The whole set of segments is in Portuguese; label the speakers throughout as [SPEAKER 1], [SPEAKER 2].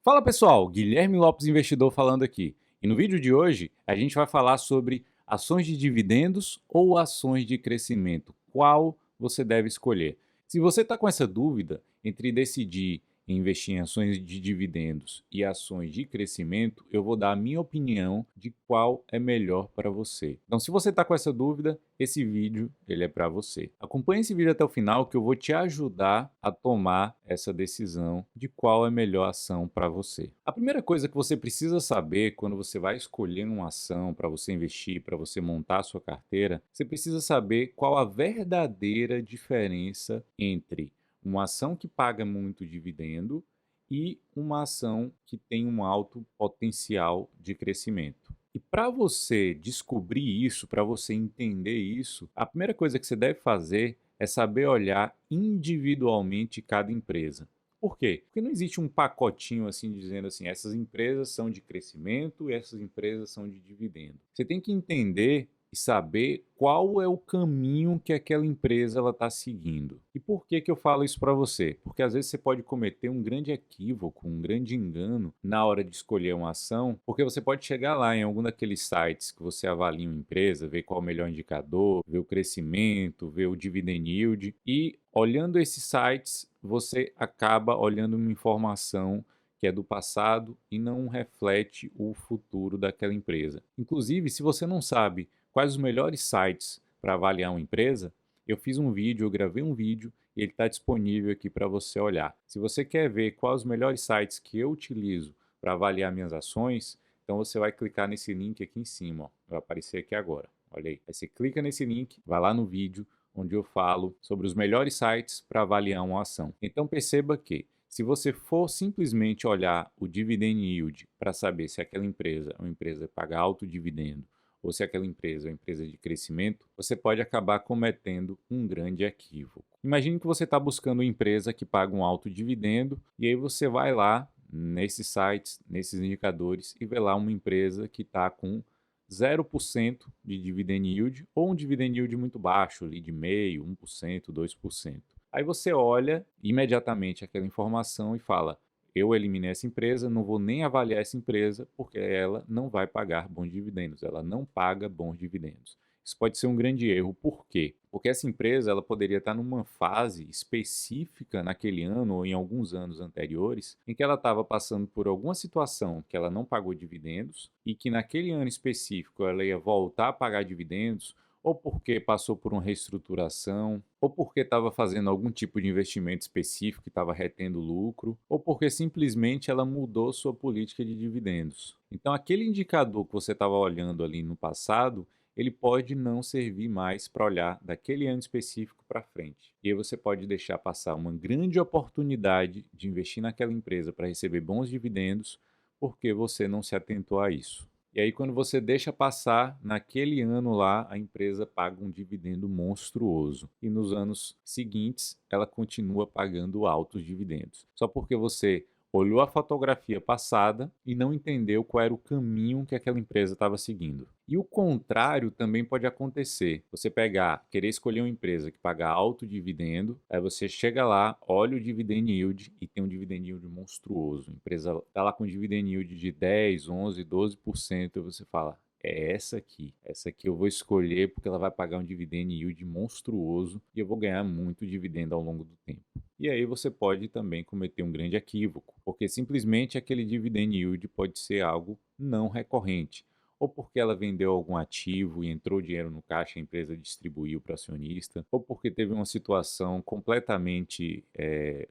[SPEAKER 1] Fala pessoal, Guilherme Lopes Investidor falando aqui. E no vídeo de hoje a gente vai falar sobre ações de dividendos ou ações de crescimento. Qual você deve escolher? Se você está com essa dúvida entre decidir investir em ações de dividendos e ações de crescimento, eu vou dar a minha opinião de qual é melhor para você. Então, se você está com essa dúvida, esse vídeo ele é para você. Acompanhe esse vídeo até o final que eu vou te ajudar a tomar essa decisão de qual é a melhor ação para você. A primeira coisa que você precisa saber quando você vai escolher uma ação para você investir, para você montar a sua carteira, você precisa saber qual a verdadeira diferença entre uma ação que paga muito dividendo e uma ação que tem um alto potencial de crescimento. E para você descobrir isso, para você entender isso, a primeira coisa que você deve fazer é saber olhar individualmente cada empresa. Por quê? Porque não existe um pacotinho assim dizendo assim, essas empresas são de crescimento e essas empresas são de dividendo. Você tem que entender e saber qual é o caminho que aquela empresa está seguindo. E por que eu falo isso para você? Porque às vezes você pode cometer um grande equívoco, um grande engano na hora de escolher uma ação, porque você pode chegar lá em algum daqueles sites que você avalia uma empresa, ver qual é o melhor indicador, ver o crescimento, ver o dividend yield, e olhando esses sites, você acaba olhando uma informação que é do passado e não reflete o futuro daquela empresa. Inclusive, se você não sabe quais os melhores sites para avaliar uma empresa, eu fiz um vídeo, eu gravei um vídeo e ele está disponível aqui para você olhar. Se você quer ver quais os melhores sites que eu utilizo para avaliar minhas ações, então você vai clicar nesse link aqui em cima, ó. Vai aparecer aqui agora. Olha aí. Aí você clica nesse link, vai lá no vídeo onde eu falo sobre os melhores sites para avaliar uma ação. Então perceba que se você for simplesmente olhar o dividend yield para saber se aquela empresa é uma empresa que paga alto dividendo ou se aquela empresa é uma empresa de crescimento, você pode acabar cometendo um grande equívoco. Imagine que você está buscando uma empresa que paga um alto dividendo e aí você vai lá nesses sites, nesses indicadores e vê lá uma empresa que está com 0% de dividend yield ou um dividend yield muito baixo, ali de 0,5%, 1%, 2%. Aí você olha imediatamente aquela informação e fala: eu eliminei essa empresa, não vou nem avaliar essa empresa porque ela não vai pagar bons dividendos, ela não paga bons dividendos. Isso pode ser um grande erro. Por quê? Porque essa empresa ela poderia estar numa fase específica naquele ano ou em alguns anos anteriores em que ela estava passando por alguma situação que ela não pagou dividendos e que naquele ano específico ela ia voltar a pagar dividendos, ou porque passou por uma reestruturação, ou porque estava fazendo algum tipo de investimento específico e estava retendo lucro, ou porque simplesmente ela mudou sua política de dividendos. Então, aquele indicador que você estava olhando ali no passado, ele pode não servir mais para olhar daquele ano específico para frente. E aí você pode deixar passar uma grande oportunidade de investir naquela empresa para receber bons dividendos, porque você não se atentou a isso. E aí, quando você deixa passar, naquele ano lá, a empresa paga um dividendo monstruoso. E nos anos seguintes, ela continua pagando altos dividendos. Só porque você olhou a fotografia passada e não entendeu qual era o caminho que aquela empresa estava seguindo. E o contrário também pode acontecer. Você pegar, querer escolher uma empresa que paga alto dividendo, aí você chega lá, olha o dividend yield e tem um dividend yield monstruoso. A empresa está lá com dividend yield de 10, 11, 12%, e você fala: é essa aqui eu vou escolher porque ela vai pagar um dividend yield monstruoso e eu vou ganhar muito dividendo ao longo do tempo. E aí você pode também cometer um grande equívoco, porque simplesmente aquele dividend yield pode ser algo não recorrente, ou porque ela vendeu algum ativo e entrou dinheiro no caixa e a empresa distribuiu para o acionista, ou porque teve uma situação completamente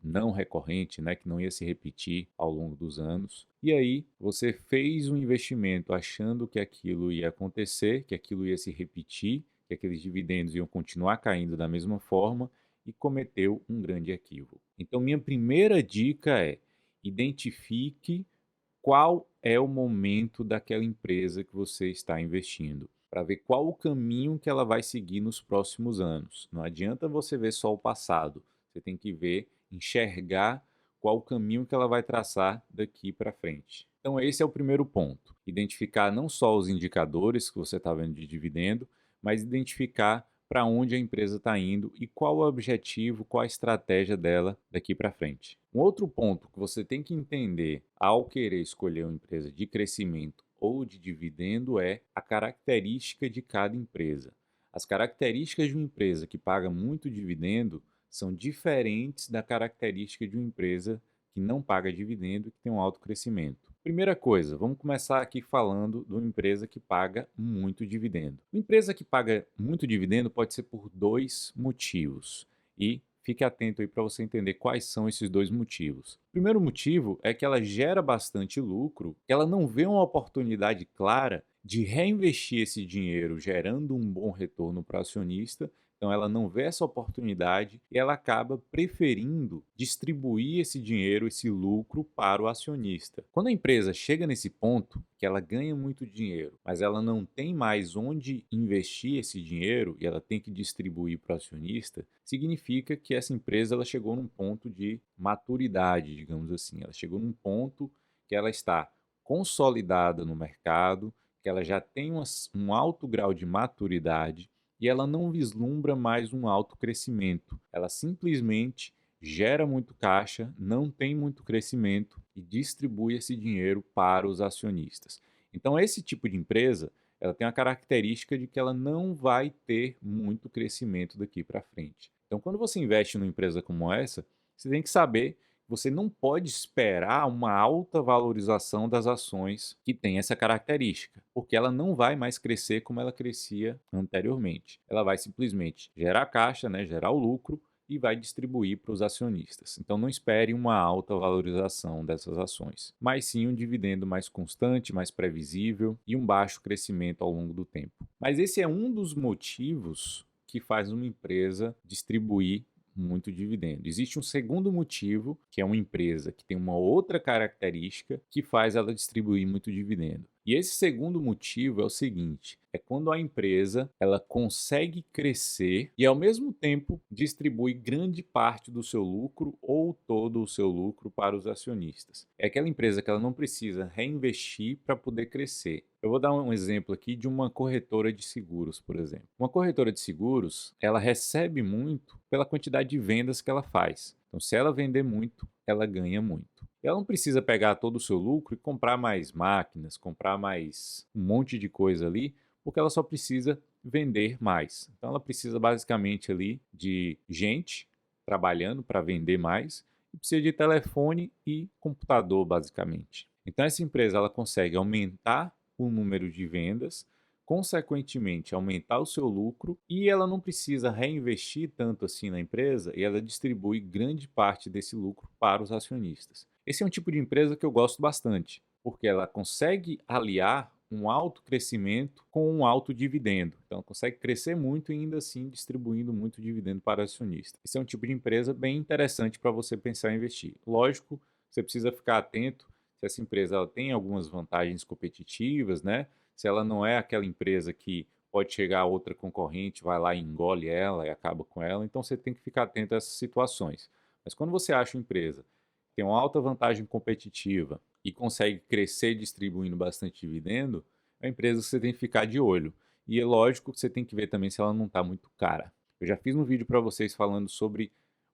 [SPEAKER 1] não recorrente, né, que não ia se repetir ao longo dos anos. E aí você fez um investimento achando que aquilo ia acontecer, que aquilo ia se repetir, que aqueles dividendos iam continuar caindo da mesma forma e cometeu um grande equívoco. Então, minha primeira dica é: identifique qual é o momento daquela empresa que você está investindo, para ver qual o caminho que ela vai seguir nos próximos anos. Não adianta você ver só o passado, você tem que ver, enxergar qual o caminho que ela vai traçar daqui para frente. Então, esse é o primeiro ponto: identificar não só os indicadores que você está vendo de dividendo, mas identificar para onde a empresa está indo e qual o objetivo, qual a estratégia dela daqui para frente. Um outro ponto que você tem que entender ao querer escolher uma empresa de crescimento ou de dividendo é a característica de cada empresa. As características de uma empresa que paga muito dividendo são diferentes da característica de uma empresa que não paga dividendo e que tem um alto crescimento. Primeira coisa, vamos começar aqui falando de uma empresa que paga muito dividendo. Uma empresa que paga muito dividendo pode ser por dois motivos. E fique atento aí para você entender quais são esses dois motivos. O primeiro motivo é que ela gera bastante lucro, ela não vê uma oportunidade clara de reinvestir esse dinheiro, gerando um bom retorno para o acionista. Então ela não vê essa oportunidade e ela acaba preferindo distribuir esse dinheiro, esse lucro para o acionista. Quando a empresa chega nesse ponto, que ela ganha muito dinheiro, mas ela não tem mais onde investir esse dinheiro e ela tem que distribuir para o acionista, significa que essa empresa ela chegou num ponto de maturidade, digamos assim. Ela chegou num ponto que ela está consolidada no mercado, que ela já tem um alto grau de maturidade e ela não vislumbra mais um alto crescimento. Ela simplesmente gera muito caixa, não tem muito crescimento e distribui esse dinheiro para os acionistas. Então, esse tipo de empresa, ela tem a característica de que ela não vai ter muito crescimento daqui para frente. Então, quando você investe numa empresa como essa, você tem que saber você não pode esperar uma alta valorização das ações que tem essa característica, porque ela não vai mais crescer como ela crescia anteriormente. Ela vai simplesmente gerar caixa, né, gerar o lucro e vai distribuir para os acionistas. Então não espere uma alta valorização dessas ações, mas sim um dividendo mais constante, mais previsível e um baixo crescimento ao longo do tempo. Mas esse é um dos motivos que faz uma empresa distribuir muito dividendo. Existe um segundo motivo, que é uma empresa que tem uma outra característica que faz ela distribuir muito dividendo. E esse segundo motivo é o seguinte: é quando a empresa ela consegue crescer e ao mesmo tempo distribui grande parte do seu lucro ou todo o seu lucro para os acionistas. É aquela empresa que ela não precisa reinvestir para poder crescer. Eu vou dar um exemplo aqui de uma corretora de seguros, por exemplo. Uma corretora de seguros, ela recebe muito pela quantidade de vendas que ela faz. Então, se ela vender muito, ela ganha muito. Ela não precisa pegar todo o seu lucro e comprar mais máquinas, comprar mais um monte de coisa ali, porque ela só precisa vender mais. Então, ela precisa basicamente ali de gente trabalhando para vender mais e precisa de telefone e computador, basicamente. Então, essa empresa ela consegue aumentar o número de vendas, consequentemente aumentar o seu lucro e ela não precisa reinvestir tanto assim na empresa e ela distribui grande parte desse lucro para os acionistas. Esse é um tipo de empresa que eu gosto bastante, porque ela consegue aliar um alto crescimento com um alto dividendo. Então, ela consegue crescer muito e ainda assim distribuindo muito dividendo para o acionista. Esse é um tipo de empresa bem interessante para você pensar em investir. Lógico, você precisa ficar atento se essa empresa ela tem algumas vantagens competitivas, né? Se ela não é aquela empresa que pode chegar a outra concorrente, vai lá e engole ela e acaba com ela, então você tem que ficar atento a essas situações. Mas quando você acha uma empresa que tem uma alta vantagem competitiva e consegue crescer distribuindo bastante dividendo, é uma empresa que você tem que ficar de olho. E é lógico que você tem que ver também se ela não está muito cara. Eu já fiz um vídeo para vocês falando sobre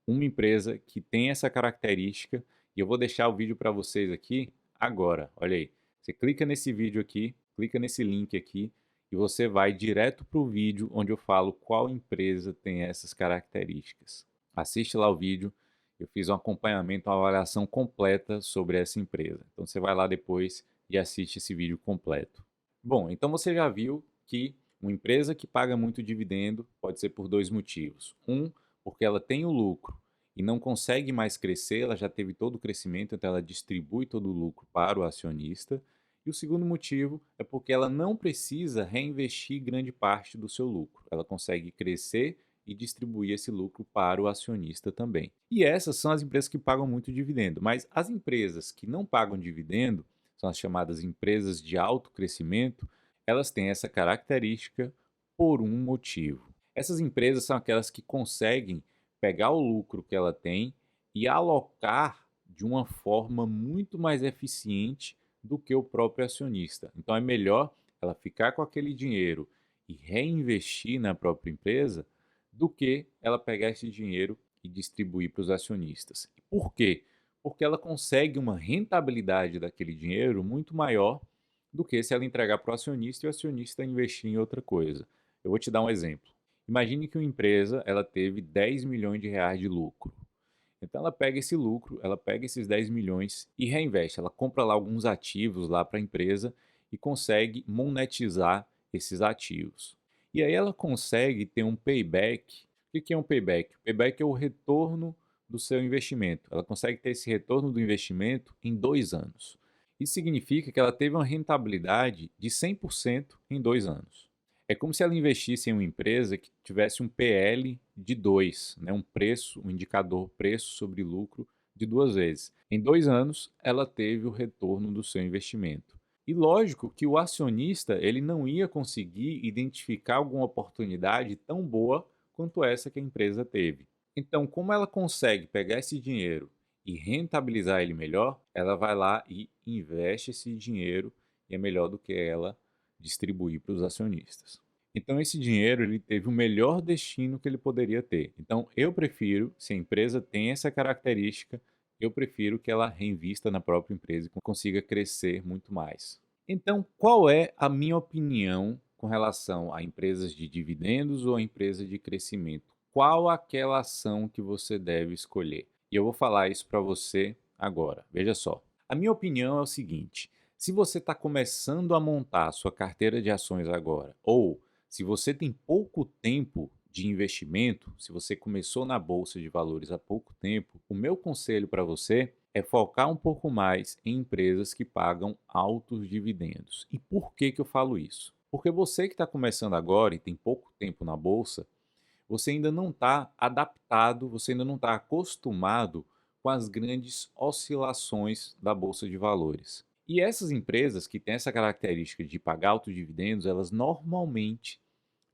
[SPEAKER 1] uma empresa que tem essa característica e eu vou deixar o vídeo para vocês aqui agora. Olha aí. Você clica nesse vídeo aqui, clica nesse link aqui e você vai direto para o vídeo onde eu falo qual empresa tem essas características. Assiste lá o vídeo. Eu fiz um acompanhamento, uma avaliação completa sobre essa empresa. Então você vai lá depois e assiste esse vídeo completo. Bom, então você já viu que uma empresa que paga muito dividendo pode ser por dois motivos. Um, porque ela tem o lucro e não consegue mais crescer, ela já teve todo o crescimento, então ela distribui todo o lucro para o acionista. E o segundo motivo é porque ela não precisa reinvestir grande parte do seu lucro. Ela consegue crescer e distribuir esse lucro para o acionista também. E essas são as empresas que pagam muito dividendo, mas as empresas que não pagam dividendo, são as chamadas empresas de alto crescimento, elas têm essa característica por um motivo. Essas empresas são aquelas que conseguem pegar o lucro que ela tem e alocar de uma forma muito mais eficiente do que o próprio acionista. Então é melhor ela ficar com aquele dinheiro e reinvestir na própria empresa do que ela pegar esse dinheiro e distribuir para os acionistas. E por quê? Porque ela consegue uma rentabilidade daquele dinheiro muito maior do que se ela entregar para o acionista e o acionista investir em outra coisa. Eu vou te dar um exemplo. Imagine que uma empresa ela teve 10 milhões de reais de lucro. Então ela pega esse lucro, ela pega esses 10 milhões e reinveste. Ela compra lá alguns ativos lá para a empresa e consegue monetizar esses ativos. E aí ela consegue ter um payback. O que é um payback? O payback é o retorno do seu investimento. Ela consegue ter esse retorno do investimento em 2 anos. Isso significa que ela teve uma rentabilidade de 100% em 2 anos. É como se ela investisse em uma empresa que tivesse um PL de 2, né, um preço, um indicador preço sobre lucro de 2 vezes. Em 2 anos, ela teve o retorno do seu investimento. E lógico que o acionista ele não ia conseguir identificar alguma oportunidade tão boa quanto essa que a empresa teve. Então, como ela consegue pegar esse dinheiro e rentabilizar ele melhor, ela vai lá e investe esse dinheiro e é melhor do que ela distribuir para os acionistas. Então esse dinheiro ele teve o melhor destino que ele poderia ter. Então eu prefiro, se a empresa tem essa característica, eu prefiro que ela reinvista na própria empresa e consiga crescer muito mais. Então, qual é a minha opinião com relação a empresas de dividendos ou a empresa de crescimento? Qual aquela ação que você deve escolher? E eu vou falar isso para você agora. Veja só. A minha opinião é o seguinte: se você está começando a montar a sua carteira de ações agora, ou se você tem pouco tempo de investimento, se você começou na bolsa de valores há pouco tempo, o meu conselho para você é focar um pouco mais em empresas que pagam altos dividendos. E por que que eu falo isso? Porque você que está começando agora e tem pouco tempo na bolsa, você ainda não está adaptado, você ainda não está acostumado com as grandes oscilações da bolsa de valores. E essas empresas que têm essa característica de pagar altos dividendos, elas normalmente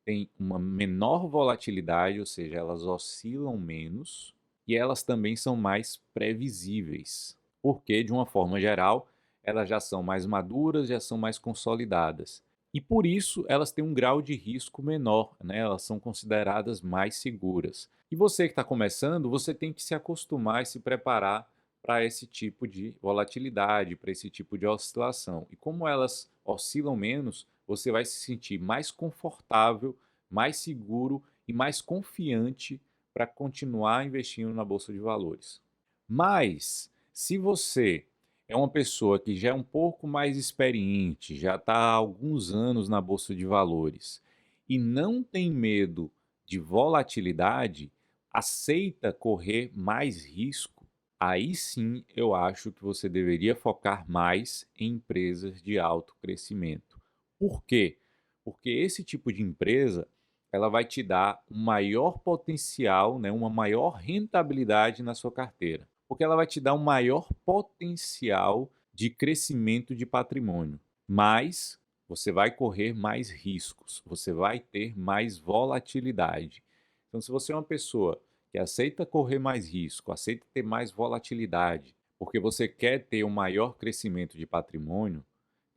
[SPEAKER 1] têm uma menor volatilidade, ou seja, elas oscilam menos e elas também são mais previsíveis, porque de uma forma geral, elas já são mais maduras, já são mais consolidadas. E por isso elas têm um grau de risco menor, né? Elas são consideradas mais seguras. E você que está começando, você tem que se acostumar e se preparar para esse tipo de volatilidade, para esse tipo de oscilação. E como elas oscilam menos, você vai se sentir mais confortável, mais seguro e mais confiante para continuar investindo na bolsa de valores. Mas, se você é uma pessoa que já é um pouco mais experiente, já está há alguns anos na bolsa de valores e não tem medo de volatilidade, aceita correr mais risco, aí sim eu acho que você deveria focar mais em empresas de alto crescimento. Por quê? Porque esse tipo de empresa ela vai te dar um maior potencial, né, uma maior rentabilidade na sua carteira, porque ela vai te dar um maior potencial de crescimento de patrimônio, mas você vai correr mais riscos, você vai ter mais volatilidade. Então, se você é uma pessoa que aceita correr mais risco, aceita ter mais volatilidade, porque você quer ter um maior crescimento de patrimônio,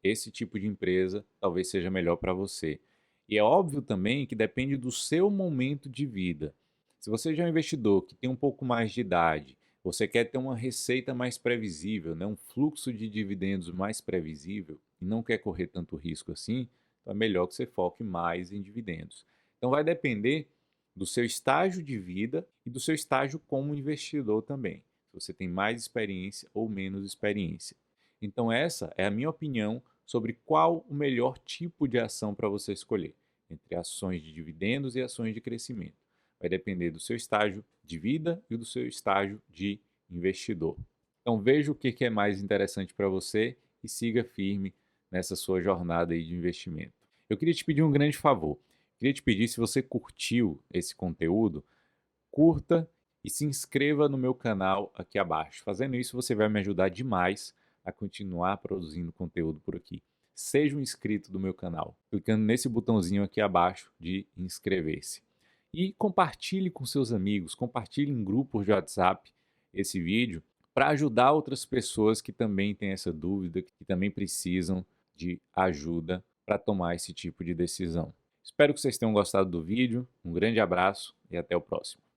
[SPEAKER 1] esse tipo de empresa talvez seja melhor para você. E é óbvio também que depende do seu momento de vida. Se você já é um investidor que tem um pouco mais de idade, você quer ter uma receita mais previsível, né, um fluxo de dividendos mais previsível e não quer correr tanto risco assim, então é melhor que você foque mais em dividendos. Então vai depender do seu estágio de vida e do seu estágio como investidor também. Se você tem mais experiência ou menos experiência. Então essa é a minha opinião sobre qual o melhor tipo de ação para você escolher, entre ações de dividendos e ações de crescimento. Vai depender do seu estágio de vida e do seu estágio de investidor. Então veja o que é mais interessante para você e siga firme nessa sua jornada aí de investimento. Eu queria te pedir um grande favor. Queria te pedir, se você curtiu esse conteúdo, curta e se inscreva no meu canal aqui abaixo. Fazendo isso, você vai me ajudar demais a continuar produzindo conteúdo por aqui. Seja um inscrito do meu canal, clicando nesse botãozinho aqui abaixo de inscrever-se. E compartilhe com seus amigos, compartilhe em grupos de WhatsApp esse vídeo para ajudar outras pessoas que também têm essa dúvida, que também precisam de ajuda para tomar esse tipo de decisão. Espero que vocês tenham gostado do vídeo. Um grande abraço e até o próximo.